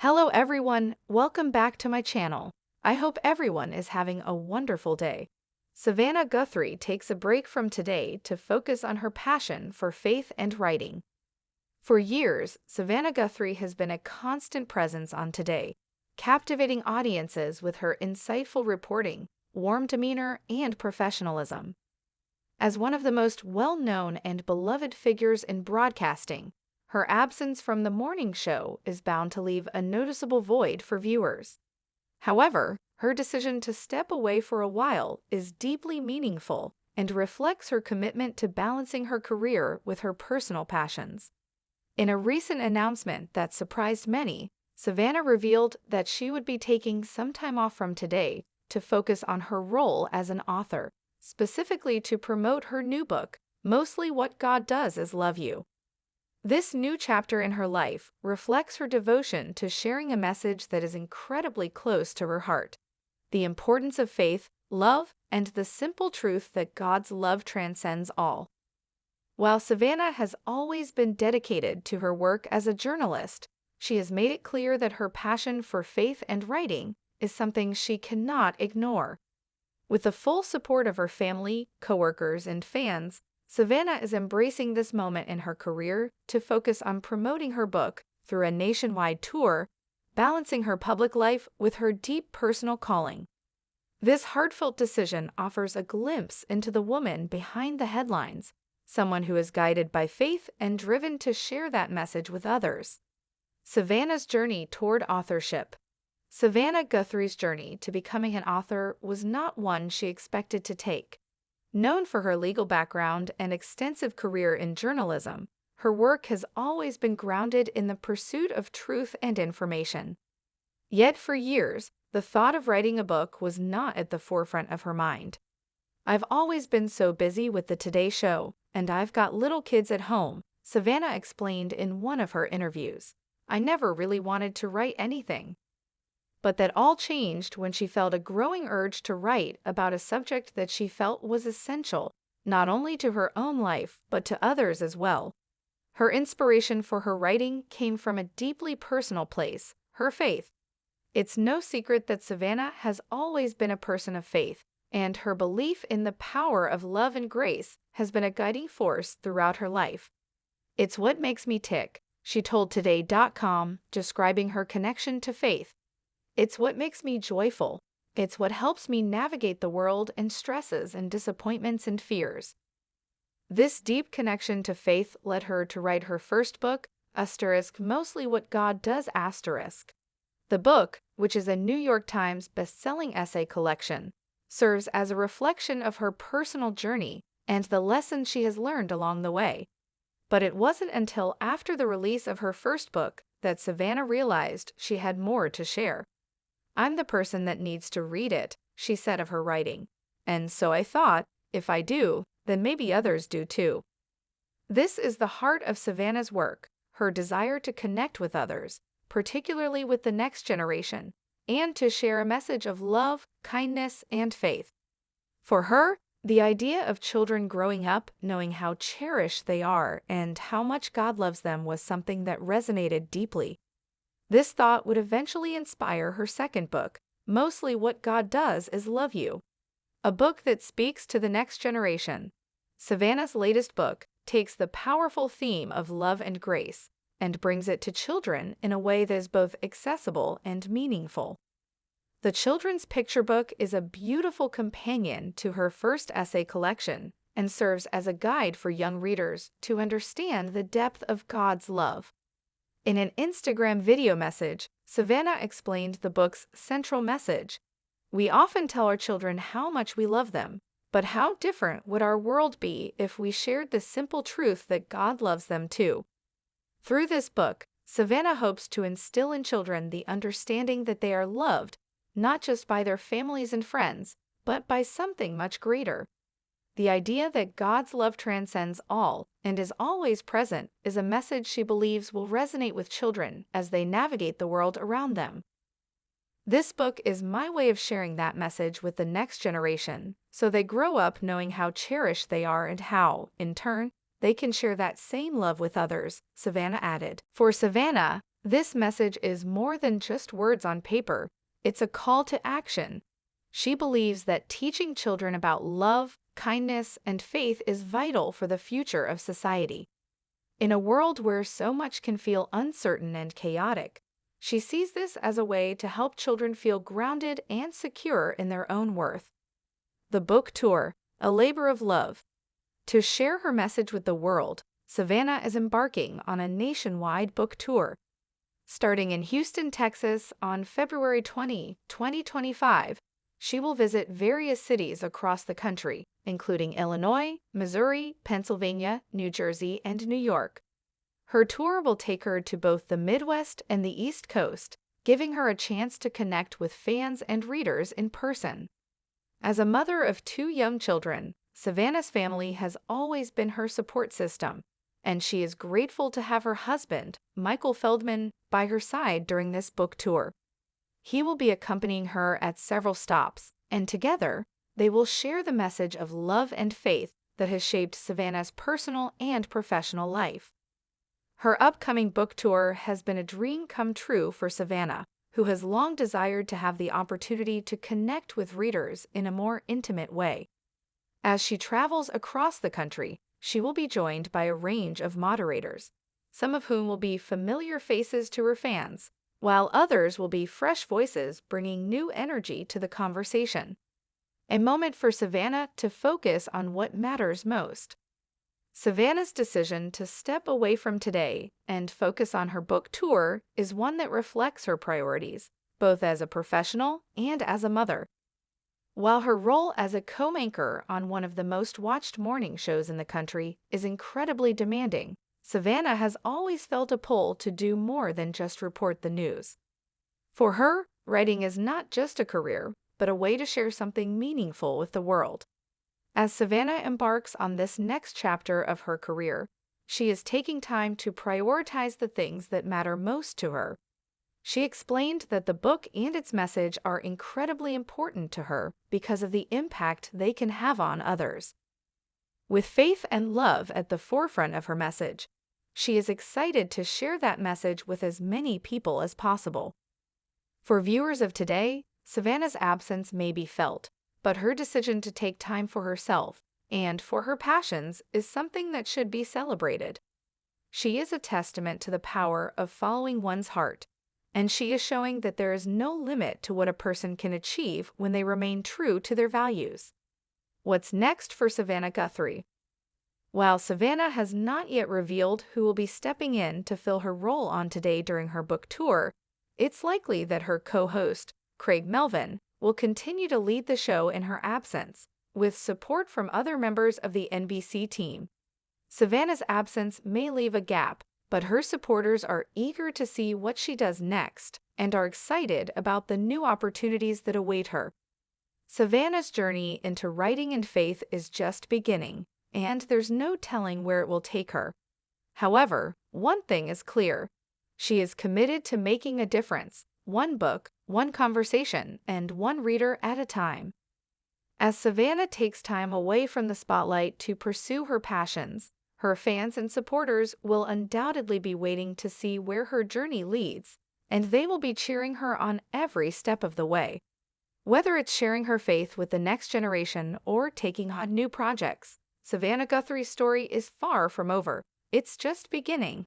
Hello everyone, welcome back to my channel. I hope everyone is having a wonderful day. Savannah Guthrie takes a break from today to focus on her passion for faith and writing. For years, Savannah Guthrie has been a constant presence on Today, captivating audiences with her insightful reporting, warm demeanor, and professionalism. As one of the most well-known and beloved figures in broadcasting, her absence from the morning show is bound to leave a noticeable void for viewers. However, her decision to step away for a while is deeply meaningful and reflects her commitment to balancing her career with her personal passions. In a recent announcement that surprised many, Savannah revealed that she would be taking some time off from Today to focus on her role as an author, specifically to promote her new book, Mostly What God Does Is Love You. This new chapter in her life reflects her devotion to sharing a message that is incredibly close to her heart: the importance of faith, love, and the simple truth that God's love transcends all. While Savannah has always been dedicated to her work as a journalist, she has made it clear that her passion for faith and writing is something she cannot ignore. With the full support of her family, coworkers, and fans, Savannah is embracing this moment in her career to focus on promoting her book through a nationwide tour, balancing her public life with her deep personal calling. This heartfelt decision offers a glimpse into the woman behind the headlines, someone who is guided by faith and driven to share that message with others. Savannah's journey toward authorship. Savannah Guthrie's journey to becoming an author was not one she expected to take. Known for her legal background and extensive career in journalism, her work has always been grounded in the pursuit of truth and information. Yet for years, the thought of writing a book was not at the forefront of her mind. "I've always been so busy with the Today Show, and I've got little kids at home," Savannah explained in one of her interviews. "I never really wanted to write anything." But that all changed when she felt a growing urge to write about a subject that she felt was essential, not only to her own life, but to others as well. Her inspiration for her writing came from a deeply personal place: her faith. It's no secret that Savannah has always been a person of faith, and her belief in the power of love and grace has been a guiding force throughout her life. "It's what makes me tick," she told Today.com, describing her connection to faith. "It's what makes me joyful. It's what helps me navigate the world and stresses and disappointments and fears." This deep connection to faith led her to write her first book, Mostly What God Does. The book, which is a New York Times best-selling essay collection, serves as a reflection of her personal journey and the lessons she has learned along the way. But it wasn't until after the release of her first book that Savannah realized she had more to share. "I'm the person that needs to read it," she said of her writing. "And so I thought, if I do, then maybe others do too." This is the heart of Savannah's work: her desire to connect with others, particularly with the next generation, and to share a message of love, kindness, and faith. For her, the idea of children growing up knowing how cherished they are and how much God loves them was something that resonated deeply. This thought would eventually inspire her second book, Mostly What God Does Is Love You, a book that speaks to the next generation. Savannah's latest book takes the powerful theme of love and grace and brings it to children in a way that is both accessible and meaningful. The children's picture book is a beautiful companion to her first essay collection and serves as a guide for young readers to understand the depth of God's love. In an Instagram video message, Savannah explained the book's central message: "We often tell our children how much we love them, but how different would our world be if we shared the simple truth that God loves them too?" Through this book, Savannah hopes to instill in children the understanding that they are loved not just by their families and friends, but by something much greater. The idea that God's love transcends all and is always present is a message she believes will resonate with children as they navigate the world around them. This book is my way of sharing that message with the next generation, so they grow up knowing how cherished they are and how, in turn, they can share that same love with others, Savannah added. For Savannah, This message is more than just words on paper, it's a call to action. She believes that teaching children about love, kindness, and faith is vital for the future of society. In a world where so much can feel uncertain and chaotic, she sees this as a way to help children feel grounded and secure in their own worth. The book tour, a labor of love. To share her message with the world, Savannah is embarking on a nationwide book tour. Starting in Houston, Texas on February 20, 2025, she will visit various cities across the country, including Illinois, Missouri, Pennsylvania, New Jersey, and New York. Her tour will take her to both the Midwest and the East Coast, giving her a chance to connect with fans and readers in person. As a mother of 2 young children, Savannah's family has always been her support system, and she is grateful to have her husband, Michael Feldman, by her side during this book tour. He will be accompanying her at several stops, and together, they will share the message of love and faith that has shaped Savannah's personal and professional life. Her upcoming book tour has been a dream come true for Savannah, who has long desired to have the opportunity to connect with readers in a more intimate way. As she travels across the country, she will be joined by a range of moderators, some of whom will be familiar faces to her fans, while others will be fresh voices bringing new energy to the conversation. A moment for Savannah to focus on what matters most. Savannah's decision to step away from today and focus on her book tour is one that reflects her priorities, both as a professional and as a mother. While her role as a co-anchor on one of the most watched morning shows in the country is incredibly demanding, Savannah has always felt a pull to do more than just report the news. For her, writing is not just a career, but a way to share something meaningful with the world. As Savannah embarks on this next chapter of her career, she is taking time to prioritize the things that matter most to her. She explained that the book and its message are incredibly important to her because of the impact they can have on others. With faith and love at the forefront of her message, she is excited to share that message with as many people as possible. For viewers of today, Savannah's absence may be felt, but her decision to take time for herself and for her passions is something that should be celebrated. She is a testament to the power of following one's heart, and she is showing that there is no limit to what a person can achieve when they remain true to their values. What's next for Savannah Guthrie? While Savannah has not yet revealed who will be stepping in to fill her role on Today during her book tour, it's likely that her co-host, Craig Melvin, will continue to lead the show in her absence, with support from other members of the NBC team. Savannah's absence may leave a gap, but her supporters are eager to see what she does next and are excited about the new opportunities that await her. Savannah's journey into writing and faith is just beginning, and there's no telling where it will take her. However, one thing is clear. She is committed to making a difference, one book, one conversation, and one reader at a time. As Savannah takes time away from the spotlight to pursue her passions, her fans and supporters will undoubtedly be waiting to see where her journey leads, and they will be cheering her on every step of the way. Whether it's sharing her faith with the next generation or taking on new projects, Savannah Guthrie's story is far from over. It's just beginning.